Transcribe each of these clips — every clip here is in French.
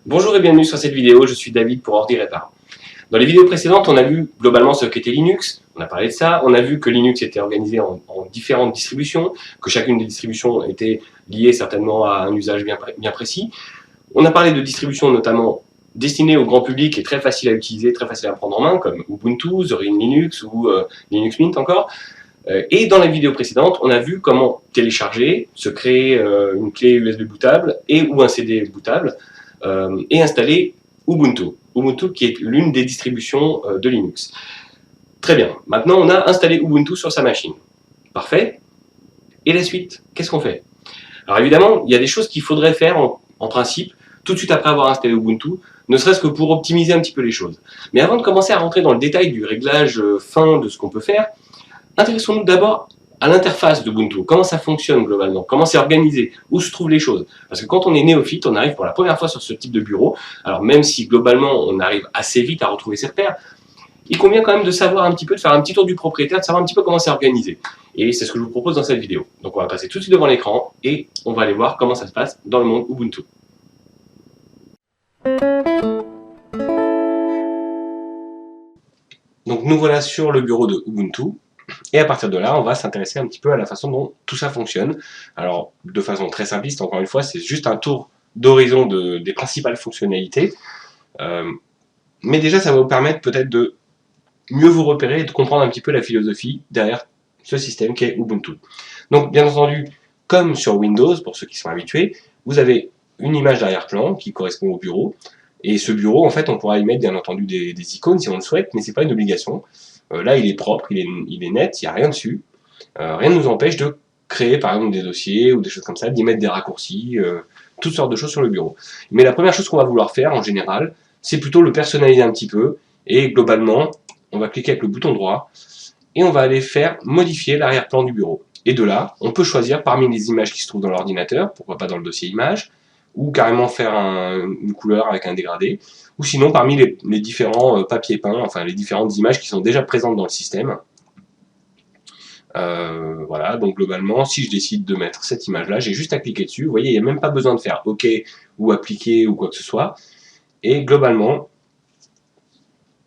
Bonjour et bienvenue sur cette vidéo, je suis David pour Ordi Répar. Dans les vidéos précédentes, on a vu globalement ce qu'était Linux, on a parlé de ça, on a vu que Linux était organisé en différentes distributions, que chacune des distributions était liée certainement à un usage bien précis. On a parlé de distributions notamment destinées au grand public et très faciles à utiliser, très faciles à prendre en main, comme Ubuntu, Zorin Linux ou Linux Mint encore. Et dans la vidéo précédente, on a vu comment télécharger, se créer une clé USB bootable et ou un CD bootable et installer Ubuntu. Ubuntu qui est l'une des distributions de Linux. Très bien, maintenant on a installé Ubuntu sur sa machine. Parfait. Et la suite, qu'est-ce qu'on fait? Alors évidemment, il y a des choses qu'il faudrait faire en principe, tout de suite après avoir installé Ubuntu, ne serait-ce que pour optimiser un petit peu les choses. Mais avant de commencer à rentrer dans le détail du réglage fin de ce qu'on peut faire, intéressons-nous d'abord à l'interface d'Ubuntu, comment ça fonctionne globalement, comment c'est organisé, où se trouvent les choses. Parce que quand on est néophyte, on arrive pour la première fois sur ce type de bureau, alors même si globalement on arrive assez vite à retrouver ses repères, il convient quand même de savoir un petit peu, de faire un petit tour du propriétaire, de savoir un petit peu comment c'est organisé. Et c'est ce que je vous propose dans cette vidéo. Donc on va passer tout de suite devant l'écran et on va aller voir comment ça se passe dans le monde Ubuntu. Donc nous voilà sur le bureau de Ubuntu. Et à partir de là, on va s'intéresser un petit peu à la façon dont tout ça fonctionne. Alors, de façon très simpliste, encore une fois, c'est juste un tour d'horizon des principales fonctionnalités. Mais déjà, ça va vous permettre peut-être de mieux vous repérer et de comprendre un petit peu la philosophie derrière ce système qui est Ubuntu. Donc, bien entendu, comme sur Windows, pour ceux qui sont habitués, vous avez une image d'arrière-plan qui correspond au bureau. Et ce bureau, en fait, on pourra y mettre bien entendu des icônes si on le souhaite, mais ce n'est pas une obligation. Là, il est propre, il est net, il n'y a rien dessus. Rien ne nous empêche de créer, par exemple, des dossiers ou des choses comme ça, d'y mettre des raccourcis, toutes sortes de choses sur le bureau. Mais la première chose qu'on va vouloir faire, en général, c'est plutôt le personnaliser un petit peu. Et globalement, on va cliquer avec le bouton droit et on va aller faire modifier l'arrière-plan du bureau. Et de là, on peut choisir parmi les images qui se trouvent dans l'ordinateur, pourquoi pas dans le dossier images, ou carrément faire une couleur avec un dégradé, ou sinon parmi les différents papiers peints, enfin les différentes images qui sont déjà présentes dans le système. Voilà, donc globalement, si je décide de mettre cette image-là, j'ai juste à cliquer dessus. Vous voyez, il n'y a même pas besoin de faire OK ou appliquer ou quoi que ce soit. Et globalement,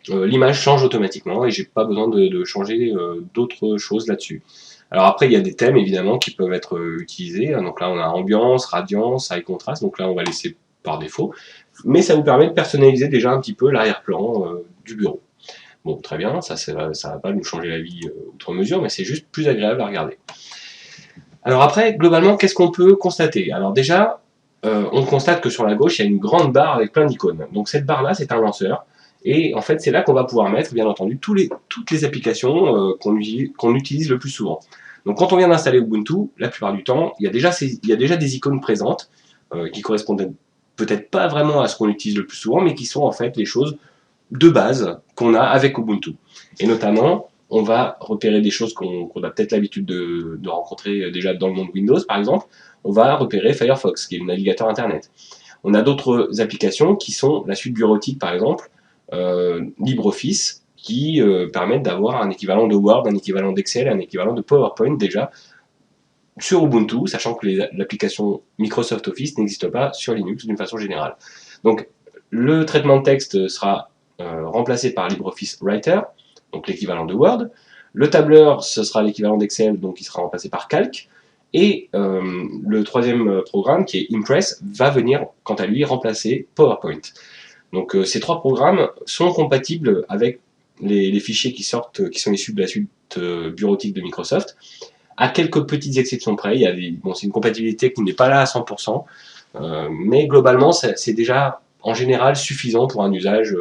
l'image change automatiquement et j'ai pas besoin de changer d'autres choses là-dessus. Alors après, il y a des thèmes évidemment qui peuvent être utilisés. Donc là, on a ambiance, radiance, high contrast. Donc là, on va laisser par défaut. Mais ça vous permet de personnaliser déjà un petit peu l'arrière-plan du bureau. Bon, très bien, ça va pas nous changer la vie outre mesure, mais c'est juste plus agréable à regarder. Alors après, globalement, qu'est-ce qu'on peut constater? Alors déjà, on constate que sur la gauche, il y a une grande barre avec plein d'icônes. Donc cette barre-là, c'est un lanceur. Et en fait, c'est là qu'on va pouvoir mettre, bien entendu, toutes les applications qu'on utilise le plus souvent. Donc quand on vient d'installer Ubuntu, la plupart du temps, il y a déjà des icônes présentes qui correspondent peut-être pas vraiment à ce qu'on utilise le plus souvent, mais qui sont en fait les choses de base qu'on a avec Ubuntu. Et notamment, on va repérer des choses qu'on a peut-être l'habitude de rencontrer déjà dans le monde Windows, par exemple. On va repérer Firefox, qui est le navigateur Internet. On a d'autres applications qui sont la suite bureautique, par exemple, LibreOffice, qui permettent d'avoir un équivalent de Word, un équivalent d'Excel, un équivalent de PowerPoint déjà sur Ubuntu, sachant que l'application Microsoft Office n'existe pas sur Linux d'une façon générale. Donc le traitement de texte sera remplacé par LibreOffice Writer, donc l'équivalent de Word. Le tableur, ce sera l'équivalent d'Excel, donc il sera remplacé par Calc. Et le troisième programme, qui est Impress, va venir, quant à lui, remplacer PowerPoint. Donc ces trois programmes sont compatibles avec les fichiers qui sont issus de la suite bureautique de Microsoft, à quelques petites exceptions près. C'est une compatibilité qui n'est pas là à 100%, mais globalement, c'est déjà en général suffisant pour un usage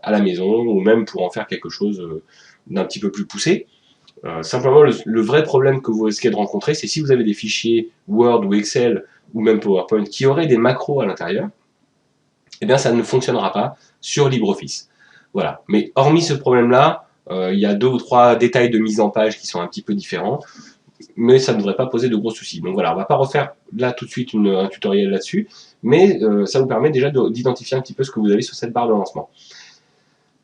à la maison, ou même pour en faire quelque chose d'un petit peu plus poussé. Simplement, le vrai problème que vous risquez de rencontrer, c'est si vous avez des fichiers Word ou Excel, ou même PowerPoint, qui auraient des macros à l'intérieur, eh bien ça ne fonctionnera pas sur LibreOffice. Voilà. Mais hormis ce problème-là, il y a 2 ou 3 détails de mise en page qui sont un petit peu différents, mais ça ne devrait pas poser de gros soucis. Donc voilà, on ne va pas refaire là tout de suite un tutoriel là-dessus, mais ça vous permet déjà d'identifier un petit peu ce que vous avez sur cette barre de lancement.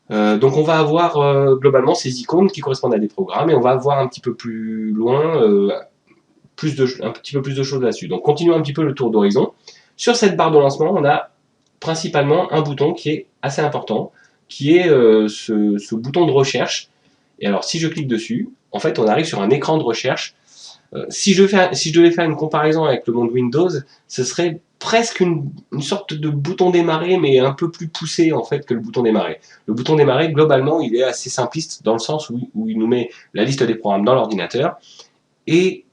Donc on va avoir globalement ces icônes qui correspondent à des programmes, et on va voir un petit peu plus loin un petit peu plus de choses là-dessus. Donc continuons un petit peu le tour d'horizon. Sur cette barre de lancement, on a principalement un bouton qui est assez important, qui est ce bouton de recherche. Et alors, si je clique dessus, en fait, on arrive sur un écran de recherche. Si je devais faire une comparaison avec le monde Windows, ce serait presque une sorte de bouton démarrer, mais un peu plus poussé en fait que le bouton démarrer. Le bouton démarrer, globalement, il est assez simpliste dans le sens où il nous met la liste des programmes dans l'ordinateur et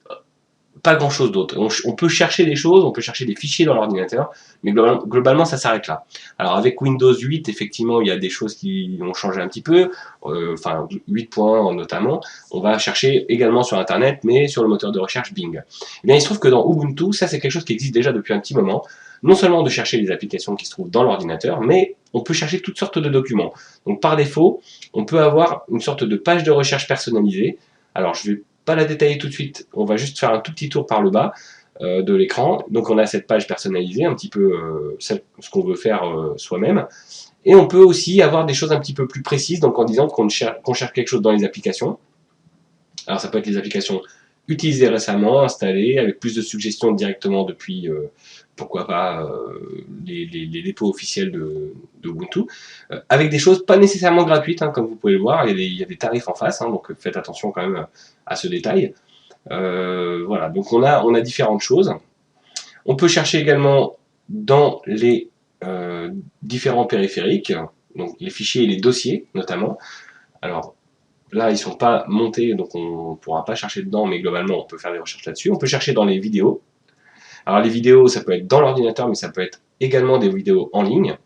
pas grand chose d'autre. On peut chercher des choses, on peut chercher des fichiers dans l'ordinateur, mais globalement ça s'arrête là. Alors avec Windows 8, effectivement, il y a des choses qui ont changé un petit peu, enfin 8.1 notamment. On va chercher également sur Internet, mais sur le moteur de recherche Bing. Eh bien, il se trouve que dans Ubuntu, ça c'est quelque chose qui existe déjà depuis un petit moment. Non seulement de chercher les applications qui se trouvent dans l'ordinateur, mais on peut chercher toutes sortes de documents. Donc par défaut, on peut avoir une sorte de page de recherche personnalisée. Alors je vais pas la détailler tout de suite, on va juste faire un tout petit tour par le bas de l'écran. Donc on a cette page personnalisée, un petit peu ce qu'on veut faire soi-même. Et on peut aussi avoir des choses un petit peu plus précises, donc en disant qu'on cherche quelque chose dans les applications. Alors ça peut être les applications utilisées récemment, installées, avec plus de suggestions directement depuis, pourquoi pas, les dépôts officiels de Ubuntu, avec des choses pas nécessairement gratuites, hein, comme vous pouvez le voir, il y a des tarifs en face, hein, donc faites attention quand même à ce détail. Voilà, donc on a différentes choses. On peut chercher également dans les différents périphériques, donc les fichiers et les dossiers notamment. Alors là, ils ne sont pas montés, donc on ne pourra pas chercher dedans, mais globalement, on peut faire des recherches là-dessus. On peut chercher dans les vidéos. Alors les vidéos, ça peut être dans l'ordinateur, mais ça peut être également des vidéos en ligne.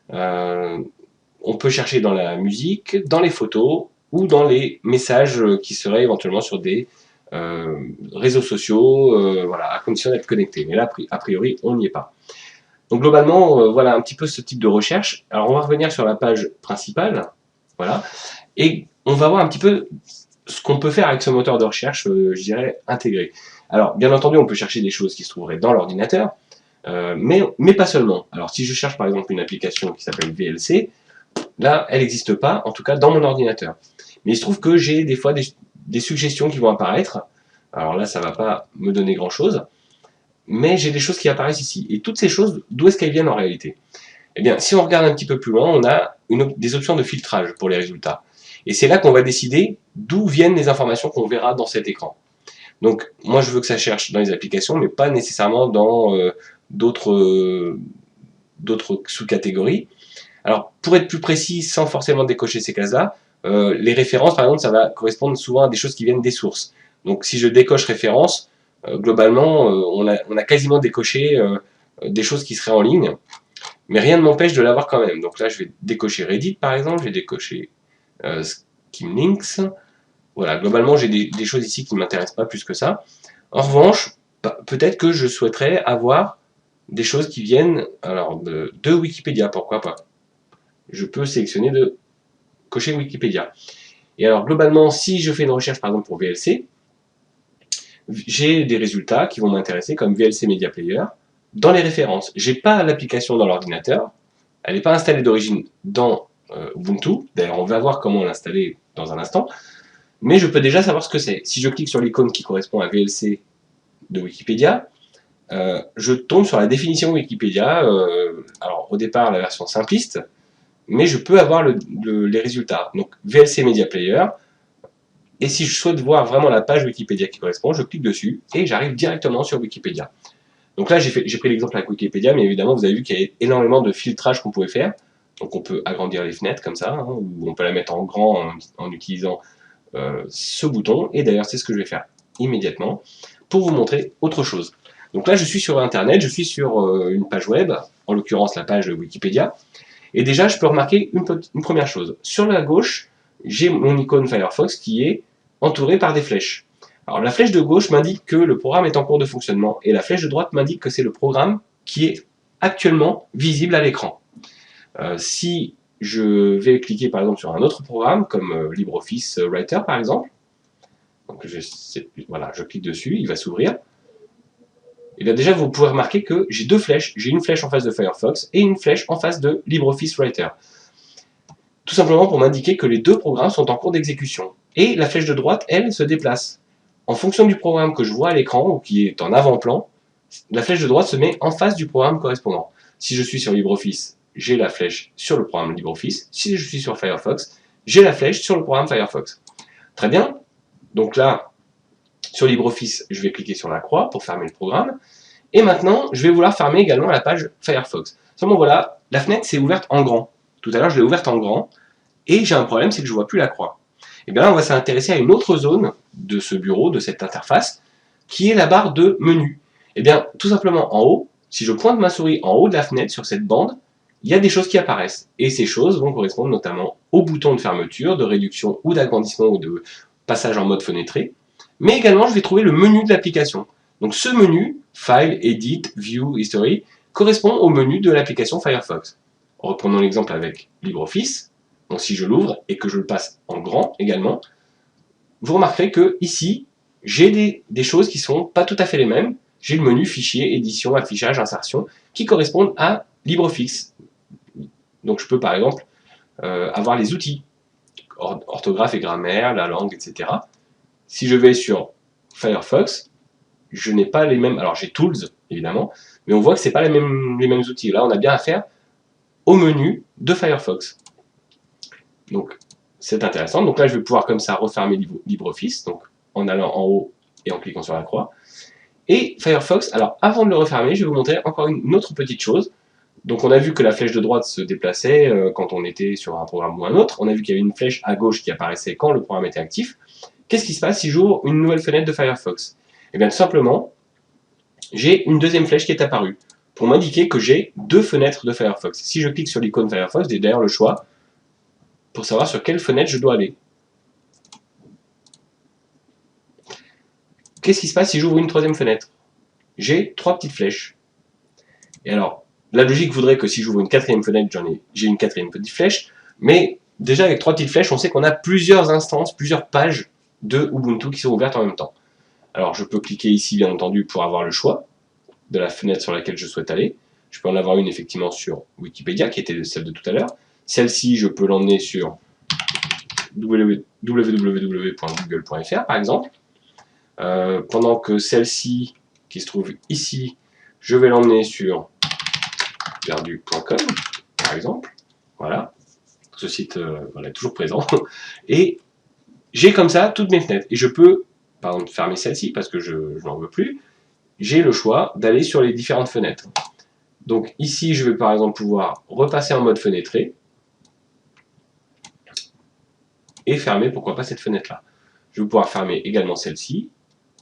On peut chercher dans la musique, dans les photos, ou dans les messages qui seraient éventuellement sur des réseaux sociaux, voilà, à condition d'être connecté. Mais là, a priori, on n'y est pas. Donc globalement, voilà un petit peu ce type de recherche. Alors on va revenir sur la page principale, voilà, et on va voir un petit peu ce qu'on peut faire avec ce moteur de recherche, je dirais, intégré. Alors, bien entendu, on peut chercher des choses qui se trouveraient dans l'ordinateur, mais pas seulement. Alors, si je cherche par exemple une application qui s'appelle VLC, là, elle n'existe pas, en tout cas dans mon ordinateur. Mais il se trouve que j'ai des fois des suggestions qui vont apparaître. Alors là, ça ne va pas me donner grand-chose, mais j'ai des choses qui apparaissent ici. Et toutes ces choses, d'où est-ce qu'elles viennent en réalité? Eh bien, si on regarde un petit peu plus loin, on a des options de filtrage pour les résultats. Et c'est là qu'on va décider d'où viennent les informations qu'on verra dans cet écran. Donc, moi, je veux que ça cherche dans les applications, mais pas nécessairement dans d'autres sous-catégories. Alors, pour être plus précis, sans forcément décocher ces cases-là, les références, par exemple, ça va correspondre souvent à des choses qui viennent des sources. Donc, si je décoche référence, globalement, on a quasiment décoché des choses qui seraient en ligne, mais rien ne m'empêche de l'avoir quand même. Donc là, je vais décocher Reddit, par exemple, je vais décocher Skimlinks. Voilà, globalement, j'ai des choses ici qui ne m'intéressent pas plus que ça. En revanche, peut-être que je souhaiterais avoir des choses qui viennent alors de Wikipédia, pourquoi pas. Je peux sélectionner de cocher Wikipédia. Et alors, globalement, si je fais une recherche, par exemple, pour VLC, j'ai des résultats qui vont m'intéresser, comme VLC Media Player, dans les références. Je n'ai pas l'application dans l'ordinateur, elle n'est pas installée d'origine dans Ubuntu, d'ailleurs on va voir comment l'installer dans un instant, mais je peux déjà savoir ce que c'est. Si je clique sur l'icône qui correspond à VLC de Wikipédia, je tombe sur la définition Wikipédia, alors au départ la version simpliste, mais je peux avoir les résultats. Donc VLC Media Player, et si je souhaite voir vraiment la page Wikipédia qui correspond, je clique dessus et j'arrive directement sur Wikipédia. Donc là, j'ai pris l'exemple avec Wikipédia, mais évidemment, vous avez vu qu'il y a énormément de filtrage qu'on pouvait faire. Donc on peut agrandir les fenêtres comme ça, hein, ou on peut la mettre en grand en utilisant ce bouton. Et d'ailleurs, c'est ce que je vais faire immédiatement pour vous montrer autre chose. Donc là, je suis sur Internet, je suis sur une page web, en l'occurrence la page de Wikipédia. Et déjà, je peux remarquer une première chose. Sur la gauche, j'ai mon icône Firefox qui est entourée par des flèches. Alors la flèche de gauche m'indique que le programme est en cours de fonctionnement et la flèche de droite m'indique que c'est le programme qui est actuellement visible à l'écran. Si je vais cliquer par exemple sur un autre programme comme LibreOffice Writer par exemple, donc voilà, je clique dessus, il va s'ouvrir. Et bien déjà vous pouvez remarquer que j'ai deux flèches, j'ai une flèche en face de Firefox et une flèche en face de LibreOffice Writer. Tout simplement pour m'indiquer que les deux programmes sont en cours d'exécution. Et la flèche de droite, elle, se déplace. En fonction du programme que je vois à l'écran, ou qui est en avant-plan, la flèche de droite se met en face du programme correspondant. Si je suis sur LibreOffice, j'ai la flèche sur le programme LibreOffice. Si je suis sur Firefox, j'ai la flèche sur le programme Firefox. Très bien. Donc là, sur LibreOffice, je vais cliquer sur la croix pour fermer le programme. Et maintenant, je vais vouloir fermer également la page Firefox. Seulement voilà, la fenêtre s'est ouverte en grand. Tout à l'heure, je l'ai ouverte en grand. Et j'ai un problème, c'est que je ne vois plus la croix. Et bien là, on va s'intéresser à une autre zone de ce bureau, de cette interface, qui est la barre de menu. Et bien, tout simplement en haut, si je pointe ma souris en haut de la fenêtre sur cette bande, il y a des choses qui apparaissent. Et ces choses vont correspondre notamment au bouton de fermeture, de réduction ou d'agrandissement ou de passage en mode fenêtré. Mais également, je vais trouver le menu de l'application. Donc ce menu, File, Edit, View, History, correspond au menu de l'application Firefox. Reprenons l'exemple avec LibreOffice. Donc si je l'ouvre et que je le passe en grand également, vous remarquerez que ici, j'ai des choses qui ne sont pas tout à fait les mêmes. J'ai le menu fichier, édition, affichage, insertion, qui correspondent à LibreOffice. Donc je peux par exemple avoir les outils, orthographe et grammaire, la langue, etc. Si je vais sur Firefox, je n'ai pas les mêmes, alors j'ai Tools évidemment, mais on voit que ce n'est pas les mêmes outils. Là on a bien affaire au menu de Firefox. Donc c'est intéressant. Donc là je vais pouvoir comme ça refermer LibreOffice, donc en allant en haut et en cliquant sur la croix. Et Firefox, alors avant de le refermer, je vais vous montrer encore une autre petite chose. Donc on a vu que la flèche de droite se déplaçait quand on était sur un programme ou un autre. On a vu qu'il y avait une flèche à gauche qui apparaissait quand le programme était actif. Qu'est-ce qui se passe si j'ouvre une nouvelle fenêtre de Firefox? Eh bien tout simplement, j'ai une deuxième flèche qui est apparue pour m'indiquer que j'ai deux fenêtres de Firefox. Si je clique sur l'icône Firefox, j'ai d'ailleurs le choix pour savoir sur quelle fenêtre je dois aller. Qu'est-ce qui se passe si j'ouvre une troisième fenêtre? J'ai trois petites flèches. Et alors, la logique voudrait que si j'ouvre une quatrième fenêtre, j'ai une quatrième petite flèche, mais déjà avec trois petites flèches, on sait qu'on a plusieurs instances, plusieurs pages de Ubuntu qui sont ouvertes en même temps. Alors je peux cliquer ici bien entendu pour avoir le choix de la fenêtre sur laquelle je souhaite aller. Je peux en avoir une effectivement sur Wikipédia qui était celle de tout à l'heure. Celle-ci, je peux l'emmener sur www.google.fr par exemple. Pendant que celle-ci, qui se trouve ici, je vais l'emmener sur perdu.com par exemple. Voilà, ce site voilà, est toujours présent. Et j'ai comme ça toutes mes fenêtres. Et je peux, par exemple, fermer celle-ci parce que je n'en veux plus. J'ai le choix d'aller sur les différentes fenêtres. Donc ici, je vais par exemple pouvoir repasser en mode fenêtré et fermer, pourquoi pas, cette fenêtre-là. Je vais pouvoir fermer également celle-ci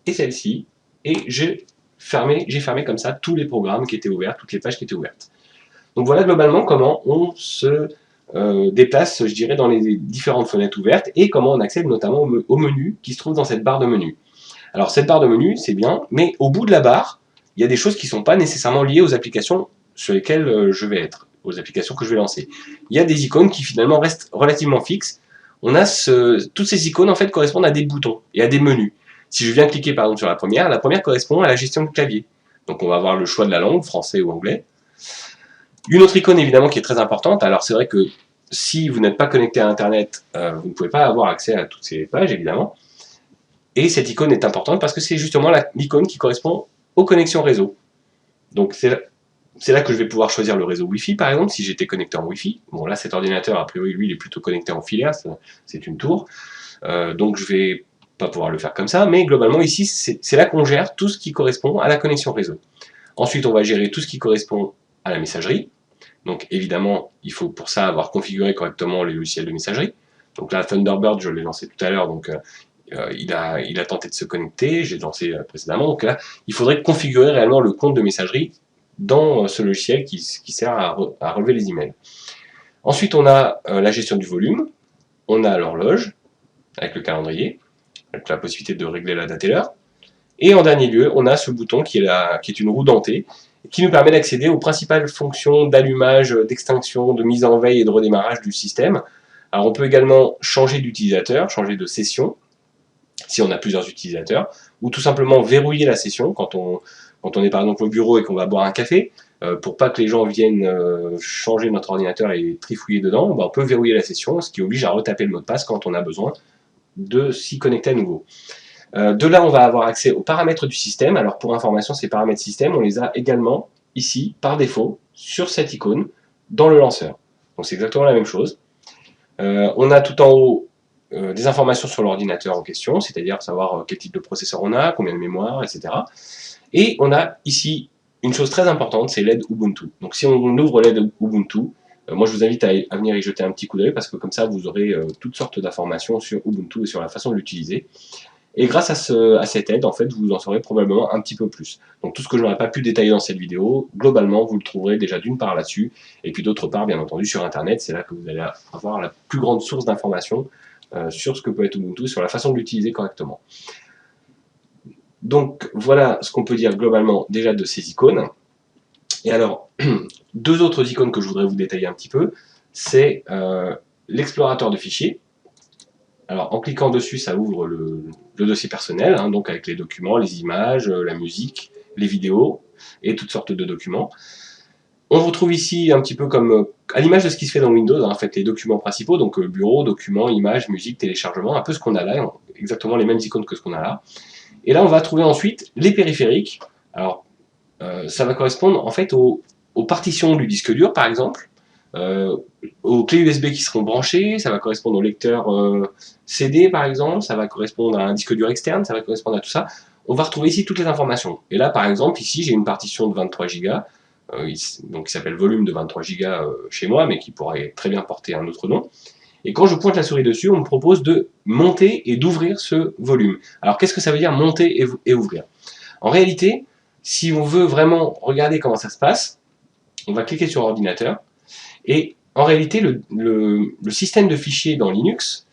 et celle-ci, et j'ai fermé comme ça tous les programmes qui étaient ouverts, toutes les pages qui étaient ouvertes. Donc voilà globalement comment on se déplace, je dirais, dans les différentes fenêtres ouvertes et comment on accède notamment au menu qui se trouve dans cette barre de menu. Alors cette barre de menu, c'est bien, mais au bout de la barre, il y a des choses qui ne sont pas nécessairement liées aux applications sur lesquelles je vais être, aux applications que je vais lancer. Il y a des icônes qui finalement restent relativement fixes. On a toutes ces icônes en fait correspondent à des boutons et à des menus. Si je viens cliquer par exemple sur la première correspond à la gestion du clavier. Donc on va avoir le choix de la langue, français ou anglais. Une autre icône évidemment qui est très importante, alors c'est vrai que si vous n'êtes pas connecté à Internet, vous ne pouvez pas avoir accès à toutes ces pages évidemment. Et cette icône est importante parce que c'est justement l'icône qui correspond aux connexions réseau. Donc c'est là que je vais pouvoir choisir le réseau Wi-Fi par exemple, si j'étais connecté en Wi-Fi. Bon là cet ordinateur a priori lui il est plutôt connecté en filaire, c'est une tour. Donc je vais pas pouvoir le faire comme ça, mais globalement ici c'est là qu'on gère tout ce qui correspond à la connexion réseau. Ensuite on va gérer tout ce qui correspond à la messagerie. Donc évidemment il faut pour ça avoir configuré correctement les logiciels de messagerie. Donc là Thunderbird je l'ai lancé tout à l'heure, donc il a tenté de se connecter, j'ai lancé précédemment, donc là il faudrait configurer réellement le compte de messagerie dans ce logiciel qui sert à relever les emails. Ensuite on a la gestion du volume, on a l'horloge avec le calendrier, avec la possibilité de régler la date et l'heure, et en dernier lieu on a ce bouton qui est une roue dentée, qui nous permet d'accéder aux principales fonctions d'allumage, d'extinction, de mise en veille et de redémarrage du système. Alors on peut également changer d'utilisateur, changer de session, si on a plusieurs utilisateurs, ou tout simplement verrouiller la session quand on est par exemple au bureau et qu'on va boire un café, pour pas que les gens viennent changer notre ordinateur et trifouiller dedans, on peut verrouiller la session, ce qui oblige à retaper le mot de passe quand on a besoin de s'y connecter à nouveau. De là, on va avoir accès aux paramètres du système. Alors pour information, ces paramètres système, on les a également ici par défaut. sur cette icône dans le lanceur. Donc c'est exactement la même chose. On a tout en haut des informations sur l'ordinateur en question, c'est-à-dire savoir quel type de processeur on a, combien de mémoire, etc. Et on a ici une chose très importante, c'est l'aide Ubuntu. Donc si on ouvre l'aide Ubuntu, moi je vous invite à venir y jeter un petit coup d'œil parce que comme ça vous aurez toutes sortes d'informations sur Ubuntu et sur la façon de l'utiliser. Et grâce à cette aide, en fait, vous en saurez probablement un petit peu plus. Donc tout ce que je n'aurais pas pu détailler dans cette vidéo, globalement, vous le trouverez déjà d'une part là-dessus, et puis d'autre part, bien entendu, sur Internet. C'est là que vous allez avoir la plus grande source d'informations sur ce que peut être Ubuntu, sur la façon de l'utiliser correctement. Donc voilà ce qu'on peut dire globalement déjà de ces icônes. Et alors, deux autres icônes que je voudrais vous détailler un petit peu, c'est l'explorateur de fichiers. Alors en cliquant dessus, ça ouvre le dossier personnel, hein, donc avec les documents, les images, la musique, les vidéos et toutes sortes de documents. On retrouve ici un petit peu comme à l'image de ce qui se fait dans Windows, hein, en fait les documents principaux, donc bureau, documents, images, musique, téléchargement, un peu ce qu'on a là, exactement les mêmes icônes que ce qu'on a là. Et là on va trouver ensuite les périphériques. Alors ça va correspondre en fait aux partitions du disque dur par exemple, aux clés USB qui seront branchées, ça va correspondre au lecteur CD par exemple, ça va correspondre à un disque dur externe, ça va correspondre à tout ça. On va retrouver ici toutes les informations. Et là par exemple, ici j'ai une partition de 23 Go, donc qui s'appelle volume de 23 Go chez moi, mais qui pourrait très bien porter un autre nom. Et quand je pointe la souris dessus, on me propose de monter et d'ouvrir ce volume. Alors qu'est-ce que ça veut dire monter et ouvrir? En réalité, si on veut vraiment regarder comment ça se passe, on va cliquer sur ordinateur, et en réalité, le système de fichiers dans Linux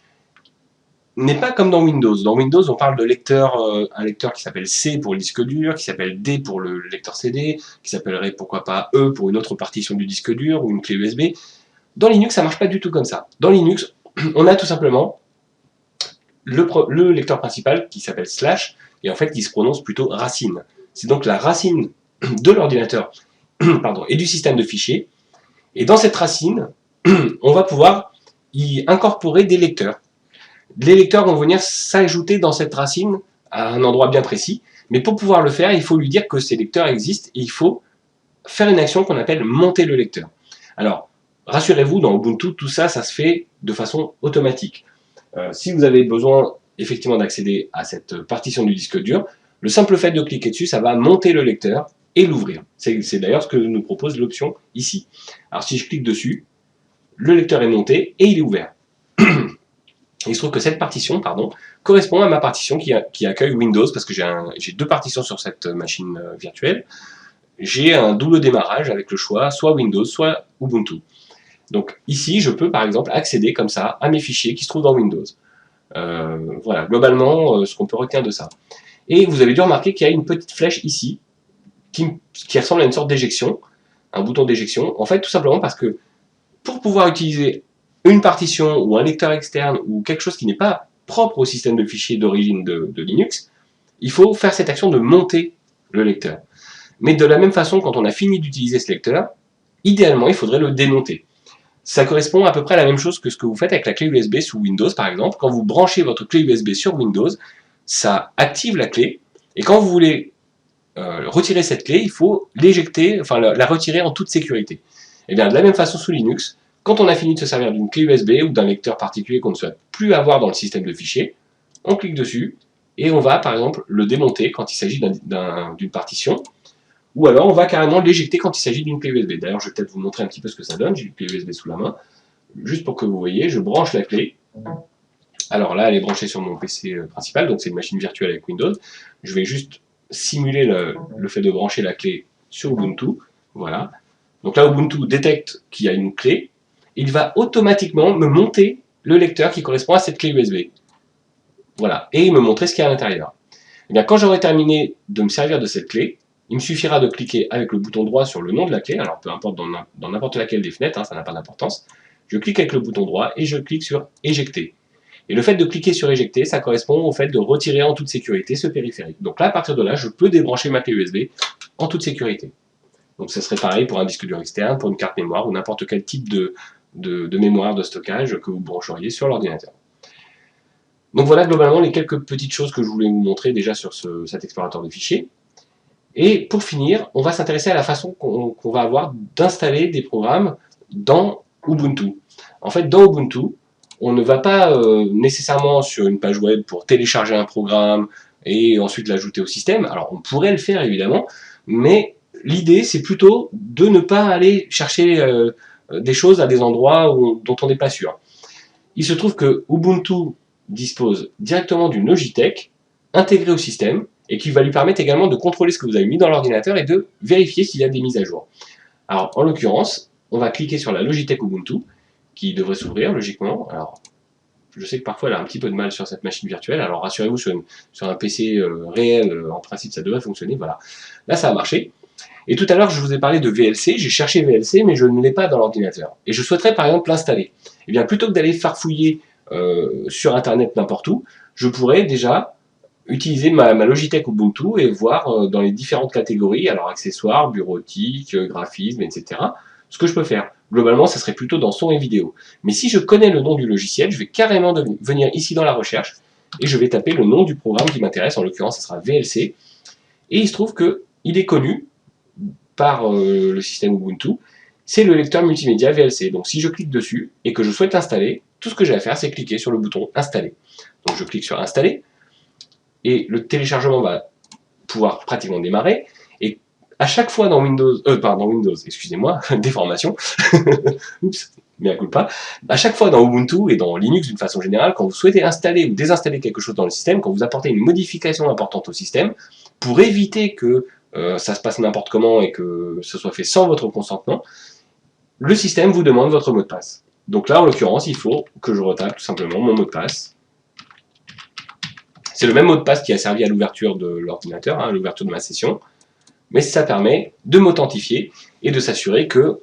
n'est pas comme dans Windows. Dans Windows, on parle de lecteur, un lecteur qui s'appelle C pour le disque dur, qui s'appelle D pour le lecteur CD, qui s'appellerait pourquoi pas E pour une autre partition du disque dur ou une clé USB. Dans Linux, ça marche pas du tout comme ça. Dans Linux, on a tout simplement le lecteur principal qui s'appelle slash, et en fait qui se prononce plutôt racine. C'est donc la racine de l'ordinateur et du système de fichiers. Et dans cette racine, on va pouvoir y incorporer des lecteurs. Les lecteurs vont venir s'ajouter dans cette racine à un endroit bien précis, mais pour pouvoir le faire, il faut lui dire que ces lecteurs existent et il faut faire une action qu'on appelle monter le lecteur. Alors, rassurez-vous, dans Ubuntu, tout ça, ça se fait de façon automatique. Si vous avez besoin effectivement d'accéder à cette partition du disque dur, le simple fait de cliquer dessus, ça va monter le lecteur et l'ouvrir. C'est d'ailleurs ce que nous propose l'option ici. Alors si je clique dessus, le lecteur est monté et il est ouvert. Il se trouve que cette partition, correspond à ma partition qui accueille Windows, parce que j'ai deux partitions sur cette machine virtuelle. J'ai un double démarrage avec le choix soit Windows, soit Ubuntu. Donc ici, je peux par exemple accéder comme ça à mes fichiers qui se trouvent dans Windows. Voilà, globalement, ce qu'on peut retenir de ça. Et vous avez dû remarquer qu'il y a une petite flèche ici, qui ressemble à une sorte d'éjection, un bouton d'éjection, en fait tout simplement parce que pour pouvoir utiliser une partition ou un lecteur externe ou quelque chose qui n'est pas propre au système de fichiers d'origine de Linux, il faut faire cette action de monter le lecteur. Mais de la même façon, quand on a fini d'utiliser ce lecteur, idéalement il faudrait le démonter. Ça correspond à peu près à la même chose que ce que vous faites avec la clé USB sous Windows par exemple. Quand vous branchez votre clé USB sur Windows, ça active la clé, et quand vous voulez retirer cette clé, il faut l'éjecter, enfin la retirer en toute sécurité. Et bien de la même façon sous Linux, quand on a fini de se servir d'une clé USB ou d'un lecteur particulier qu'on ne souhaite plus avoir dans le système de fichiers, on clique dessus et on va par exemple le démonter quand il s'agit d'une partition, ou alors on va carrément l'éjecter quand il s'agit d'une clé USB. D'ailleurs je vais peut-être vous montrer un petit peu ce que ça donne, j'ai une clé USB sous la main, juste pour que vous voyez, je branche la clé. Alors là elle est branchée sur mon PC principal, donc c'est une machine virtuelle avec Windows. Je vais juste simuler le fait de brancher la clé sur Ubuntu, voilà. Donc là Ubuntu détecte qu'il y a une clé, il va automatiquement me monter le lecteur qui correspond à cette clé USB. Voilà, et me montrer ce qu'il y a à l'intérieur. Et bien quand j'aurai terminé de me servir de cette clé, il me suffira de cliquer avec le bouton droit sur le nom de la clé, alors peu importe dans n'importe laquelle des fenêtres, hein, ça n'a pas d'importance. Je clique avec le bouton droit et je clique sur éjecter. Et le fait de cliquer sur éjecter, ça correspond au fait de retirer en toute sécurité ce périphérique. Donc là, à partir de là, je peux débrancher ma clé USB en toute sécurité. Donc ce serait pareil pour un disque dur externe, pour une carte mémoire ou n'importe quel type de mémoire de stockage que vous brancheriez sur l'ordinateur. Donc voilà globalement les quelques petites choses que je voulais vous montrer déjà sur cet explorateur de fichiers. Et pour finir, on va s'intéresser à la façon qu'on va avoir d'installer des programmes dans Ubuntu. En fait, dans Ubuntu, on ne va pas nécessairement sur une page web pour télécharger un programme et ensuite l'ajouter au système. Alors, on pourrait le faire évidemment, mais l'idée, c'est plutôt de ne pas aller chercher des choses à des endroits dont on n'est pas sûr. Il se trouve que Ubuntu dispose directement d'une Logitech intégrée au système et qui va lui permettre également de contrôler ce que vous avez mis dans l'ordinateur et de vérifier s'il y a des mises à jour. Alors, en l'occurrence, on va cliquer sur la Logitech Ubuntu, qui devrait s'ouvrir logiquement. Alors, je sais que parfois elle a un petit peu de mal sur cette machine virtuelle, alors rassurez-vous, sur un PC réel, en principe ça devrait fonctionner, voilà. Là ça a marché. Et tout à l'heure je vous ai parlé de VLC, j'ai cherché VLC mais je ne l'ai pas dans l'ordinateur. Et je souhaiterais par exemple l'installer. Et bien plutôt que d'aller farfouiller sur internet n'importe où, je pourrais déjà utiliser ma Logitech Ubuntu et voir dans les différentes catégories, alors accessoires, bureautique, graphisme, etc., ce que je peux faire. Globalement, ça serait plutôt dans son et vidéo. Mais si je connais le nom du logiciel, je vais carrément venir ici dans la recherche et je vais taper le nom du programme qui m'intéresse, en l'occurrence, ce sera VLC. Et il se trouve qu'il est connu par le système Ubuntu, c'est le lecteur multimédia VLC. Donc si je clique dessus et que je souhaite l'installer, tout ce que j'ai à faire, c'est cliquer sur le bouton Installer. Donc je clique sur Installer, et le téléchargement va pouvoir pratiquement démarrer. Et à chaque fois dans Windows, excusez-moi, déformation, oups, mea culpa, à chaque fois dans Ubuntu et dans Linux d'une façon générale, quand vous souhaitez installer ou désinstaller quelque chose dans le système, quand vous apportez une modification importante au système, pour éviter que ça se passe n'importe comment et que ce soit fait sans votre consentement, le système vous demande votre mot de passe. Donc là, en l'occurrence, il faut que je retape tout simplement mon mot de passe. C'est le même mot de passe qui a servi à l'ouverture de l'ordinateur, à l'ouverture de ma session, mais ça permet de m'authentifier et de s'assurer que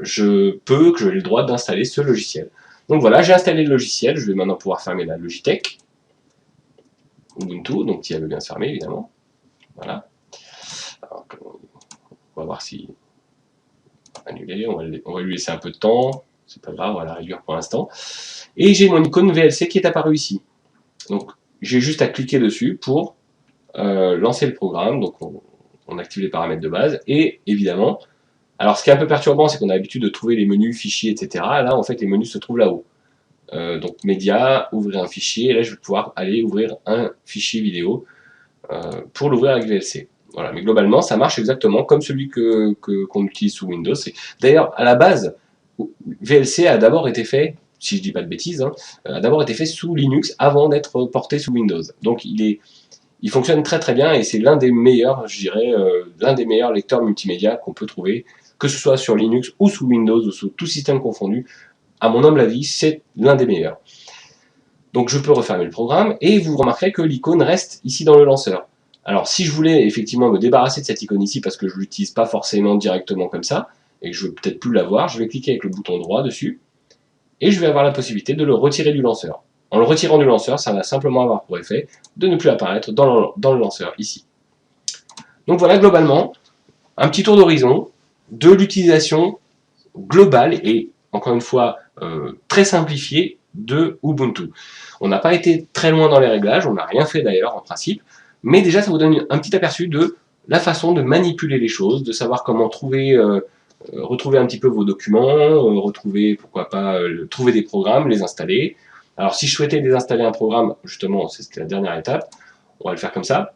j'ai le droit d'installer ce logiciel. Donc voilà, j'ai installé le logiciel, je vais maintenant pouvoir fermer la Logitech, Ubuntu, donc si elle veut bien se fermer évidemment. Voilà. Alors, on va voir si... Annuler, on va lui laisser un peu de temps, c'est pas grave, on va la réduire pour l'instant. Et j'ai mon icône VLC qui est apparue ici. Donc j'ai juste à cliquer dessus pour lancer le programme, donc on active les paramètres de base, et évidemment, alors ce qui est un peu perturbant, c'est qu'on a l'habitude de trouver les menus, fichiers, etc. Là, en fait, les menus se trouvent là-haut. Donc médias, ouvrir un fichier, et là je vais pouvoir aller ouvrir un fichier vidéo pour l'ouvrir avec VLC. Voilà, mais globalement, ça marche exactement comme celui qu'on utilise sous Windows. D'ailleurs, à la base, VLC a d'abord été fait, si je dis pas de bêtises, hein, a d'abord été fait sous Linux avant d'être porté sous Windows. Donc il fonctionne très très bien et c'est l'un des meilleurs, je dirais, l'un des meilleurs lecteurs multimédia qu'on peut trouver, que ce soit sur Linux ou sous Windows ou sous tout système confondu. À mon humble avis, c'est l'un des meilleurs. Donc je peux refermer le programme et vous remarquerez que l'icône reste ici dans le lanceur. Alors si je voulais effectivement me débarrasser de cette icône ici parce que je ne l'utilise pas forcément directement comme ça et que je veux peut-être plus l'avoir, je vais cliquer avec le bouton droit dessus et je vais avoir la possibilité de le retirer du lanceur. En le retirant du lanceur, ça va simplement avoir pour effet de ne plus apparaître dans le lanceur ici. Donc voilà globalement un petit tour d'horizon de l'utilisation globale et encore une fois très simplifiée de Ubuntu. On n'a pas été très loin dans les réglages, on n'a rien fait d'ailleurs en principe, mais déjà ça vous donne un petit aperçu de la façon de manipuler les choses, de savoir comment retrouver un petit peu vos documents, retrouver, pourquoi pas, trouver des programmes, les installer. Alors si je souhaitais désinstaller un programme, justement, c'est la dernière étape, on va le faire comme ça.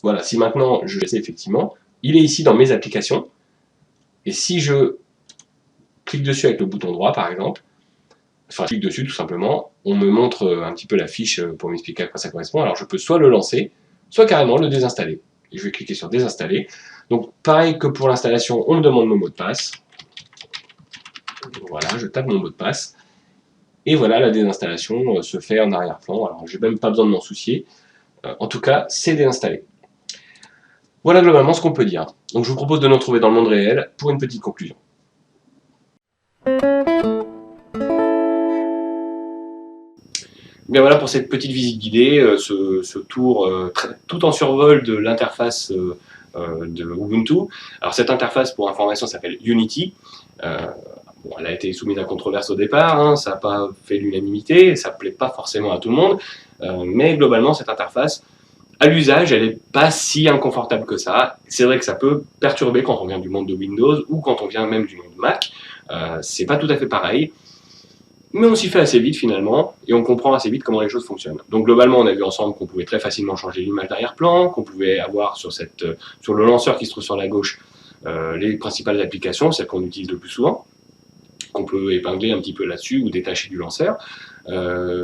Voilà, si maintenant je l'essaie effectivement, il est ici dans mes applications, et si je clique dessus avec le bouton droit par exemple, enfin je clique dessus tout simplement, on me montre un petit peu la fiche pour m'expliquer à quoi ça correspond, alors je peux soit le lancer, soit carrément le désinstaller. Et je vais cliquer sur désinstaller. Donc pareil que pour l'installation, on me demande mon mot de passe. Voilà, je tape mon mot de passe. Et voilà, la désinstallation se fait en arrière-plan. Alors j'ai même pas besoin de m'en soucier. En tout cas, c'est déinstallé. Voilà globalement ce qu'on peut dire. Donc je vous propose de nous retrouver dans le monde réel pour une petite conclusion. Bien voilà pour cette petite visite guidée, ce tour tout en survol de l'interface de Ubuntu. Alors cette interface, pour information, s'appelle Unity. Bon, elle a été soumise à controverse au départ, hein, ça n'a pas fait l'unanimité, ça ne plaît pas forcément à tout le monde, mais globalement cette interface À l'usage, elle n'est pas si inconfortable que ça. C'est vrai que ça peut perturber quand on vient du monde de Windows ou quand on vient même du monde Mac. C'est pas tout à fait pareil. Mais on s'y fait assez vite finalement, et on comprend assez vite comment les choses fonctionnent. Donc globalement, on a vu ensemble qu'on pouvait très facilement changer l'image d'arrière-plan, qu'on pouvait avoir sur le lanceur qui se trouve sur la gauche les principales applications, celles qu'on utilise le plus souvent, qu'on peut épingler un petit peu là-dessus ou détacher du lanceur.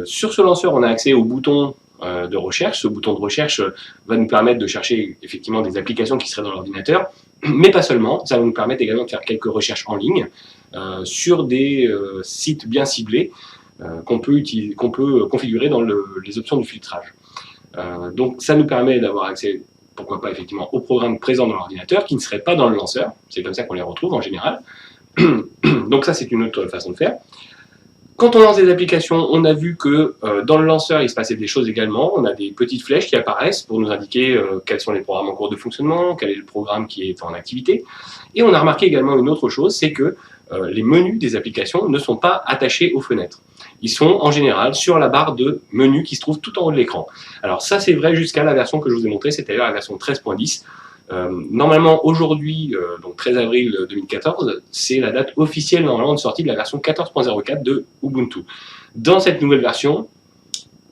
Sur ce lanceur, on a accès au bouton de recherche. Ce bouton de recherche va nous permettre de chercher effectivement des applications qui seraient dans l'ordinateur, mais pas seulement, ça va nous permettre également de faire quelques recherches en ligne sur des sites bien ciblés qu'on peut configurer dans les options du filtrage. Donc ça nous permet d'avoir accès, pourquoi pas effectivement, aux programmes présents dans l'ordinateur qui ne seraient pas dans le lanceur, c'est comme ça qu'on les retrouve en général. Donc ça c'est une autre façon de faire. Quand on lance des applications, on a vu que dans le lanceur, il se passait des choses également. On a des petites flèches qui apparaissent pour nous indiquer quels sont les programmes en cours de fonctionnement, quel est le programme qui est en activité. Et on a remarqué également une autre chose, c'est que les menus des applications ne sont pas attachés aux fenêtres. Ils sont en général sur la barre de menu qui se trouve tout en haut de l'écran. Alors ça, c'est vrai jusqu'à la version que je vous ai montrée, c'est-à-dire la version 13.10. Normalement, aujourd'hui, donc 13 avril 2014, c'est la date officielle normalement de sortie de la version 14.04 de Ubuntu. Dans cette nouvelle version,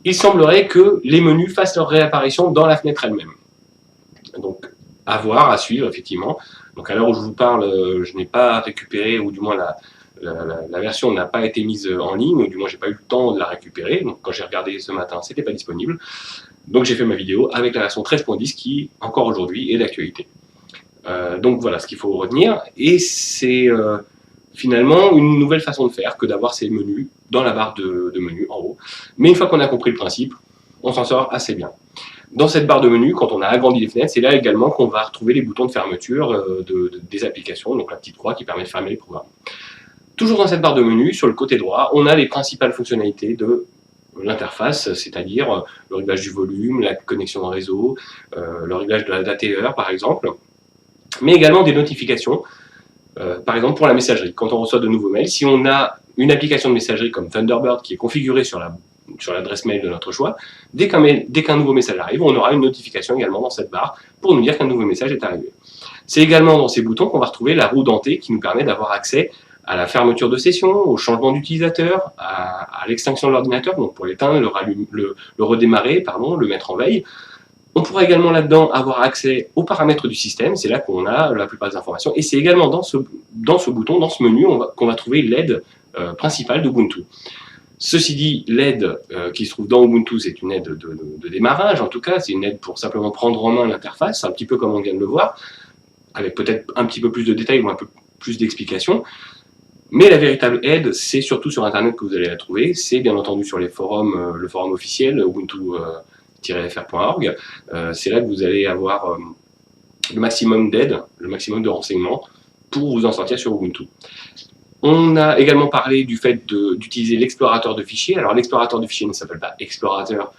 il semblerait que les menus fassent leur réapparition dans la fenêtre elle-même. Donc, à voir, à suivre, effectivement. Donc, à l'heure où je vous parle, je n'ai pas récupéré, ou du moins la version n'a pas été mise en ligne, ou du moins j'ai pas eu le temps de la récupérer. Donc, quand j'ai regardé ce matin, c'était pas disponible. Donc j'ai fait ma vidéo avec la version 13.10 qui, encore aujourd'hui, est d'actualité. Donc voilà ce qu'il faut retenir. Et c'est finalement une nouvelle façon de faire que d'avoir ces menus dans la barre de menu en haut. Mais une fois qu'on a compris le principe, on s'en sort assez bien. Dans cette barre de menu, quand on a agrandi les fenêtres, c'est là également qu'on va retrouver les boutons de fermeture des applications, donc la petite croix qui permet de fermer les programmes. Toujours dans cette barre de menu, sur le côté droit, on a les principales fonctionnalités de l'interface, c'est-à-dire le réglage du volume, la connexion en réseau, le réglage de la date et heure par exemple, mais également des notifications, par exemple pour la messagerie. Quand on reçoit de nouveaux mails, si on a une application de messagerie comme Thunderbird qui est configurée sur l'adresse mail de notre choix, dès qu'un nouveau message arrive, on aura une notification également dans cette barre pour nous dire qu'un nouveau message est arrivé. C'est également dans ces boutons qu'on va retrouver la roue dentée qui nous permet d'avoir accès à la fermeture de session, au changement d'utilisateur, à l'extinction de l'ordinateur, donc pour l'éteindre, le redémarrer, pardon, le mettre en veille. On pourra également là-dedans avoir accès aux paramètres du système, c'est là qu'on a la plupart des informations, et c'est également dans ce bouton, dans ce menu, qu'on va trouver l'aide principale d'Ubuntu. Ceci dit, l'aide qui se trouve dans Ubuntu, c'est une aide de démarrage, en tout cas, c'est une aide pour simplement prendre en main l'interface, un petit peu comme on vient de le voir, avec peut-être un petit peu plus de détails ou un peu plus d'explications. Mais la véritable aide, c'est surtout sur Internet que vous allez la trouver. C'est bien entendu sur les forums, le forum officiel, ubuntu-fr.org. C'est là que vous allez avoir le maximum d'aide, le maximum de renseignements pour vous en sortir sur Ubuntu. On a également parlé du fait d'utiliser l'explorateur de fichiers. Alors l'explorateur de fichiers ne s'appelle pas explorateur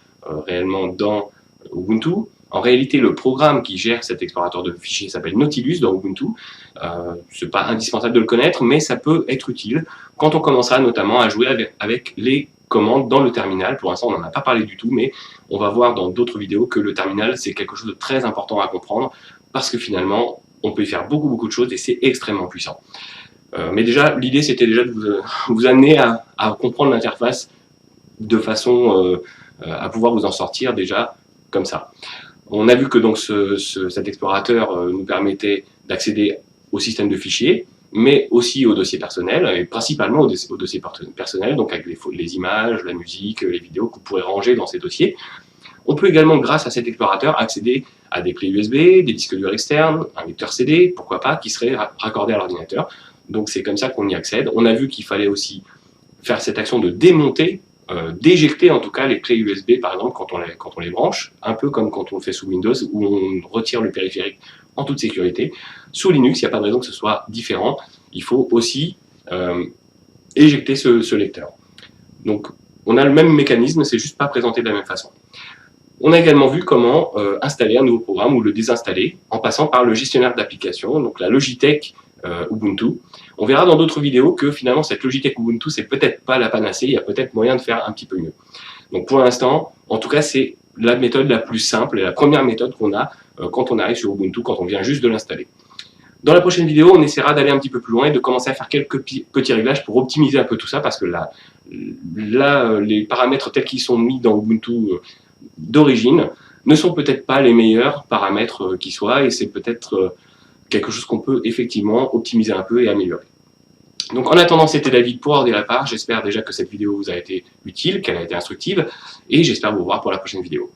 réellement dans Ubuntu. En réalité, le programme qui gère cet explorateur de fichiers s'appelle Nautilus dans Ubuntu. Ce n'est pas indispensable de le connaître, mais ça peut être utile quand on commencera notamment à jouer avec les commandes dans le terminal. Pour l'instant, on n'en a pas parlé du tout, mais on va voir dans d'autres vidéos que le terminal, c'est quelque chose de très important à comprendre, parce que finalement, on peut y faire beaucoup de choses et c'est extrêmement puissant. Mais déjà, l'idée, c'était déjà de vous amener à comprendre l'interface de façon à pouvoir vous en sortir déjà comme ça. On a vu que donc cet explorateur nous permettait d'accéder au système de fichiers, mais aussi aux dossiers personnels, et principalement aux dossiers personnels, donc avec les images, la musique, les vidéos que vous pourrez ranger dans ces dossiers. On peut également, grâce à cet explorateur, accéder à des clés USB, des disques durs externes, un lecteur CD, pourquoi pas, qui serait raccordé à l'ordinateur. Donc c'est comme ça qu'on y accède. On a vu qu'il fallait aussi faire cette action de démonter, d'éjecter en tout cas les clés USB par exemple quand on les branche, un peu comme quand on le fait sous Windows où on retire le périphérique en toute sécurité. Sous Linux, il n'y a pas de raison que ce soit différent. Il faut aussi éjecter ce lecteur. Donc on a le même mécanisme, c'est juste pas présenté de la même façon. On a également vu comment installer un nouveau programme ou le désinstaller en passant par le gestionnaire d'applications, donc la Logitech Ubuntu. On verra dans d'autres vidéos que finalement cette Logitech Ubuntu c'est peut-être pas la panacée, il y a peut-être moyen de faire un petit peu mieux. Donc pour l'instant, en tout cas c'est la méthode la plus simple et la première méthode qu'on a quand on arrive sur Ubuntu, quand on vient juste de l'installer. Dans la prochaine vidéo, on essaiera d'aller un petit peu plus loin et de commencer à faire quelques petits réglages pour optimiser un peu tout ça, parce que là les paramètres tels qu'ils sont mis dans Ubuntu d'origine ne sont peut-être pas les meilleurs paramètres qui soient, et c'est peut-être quelque chose qu'on peut effectivement optimiser un peu et améliorer. Donc en attendant, c'était David pour Ordi la part. J'espère déjà que cette vidéo vous a été utile, qu'elle a été instructive, et j'espère vous voir pour la prochaine vidéo.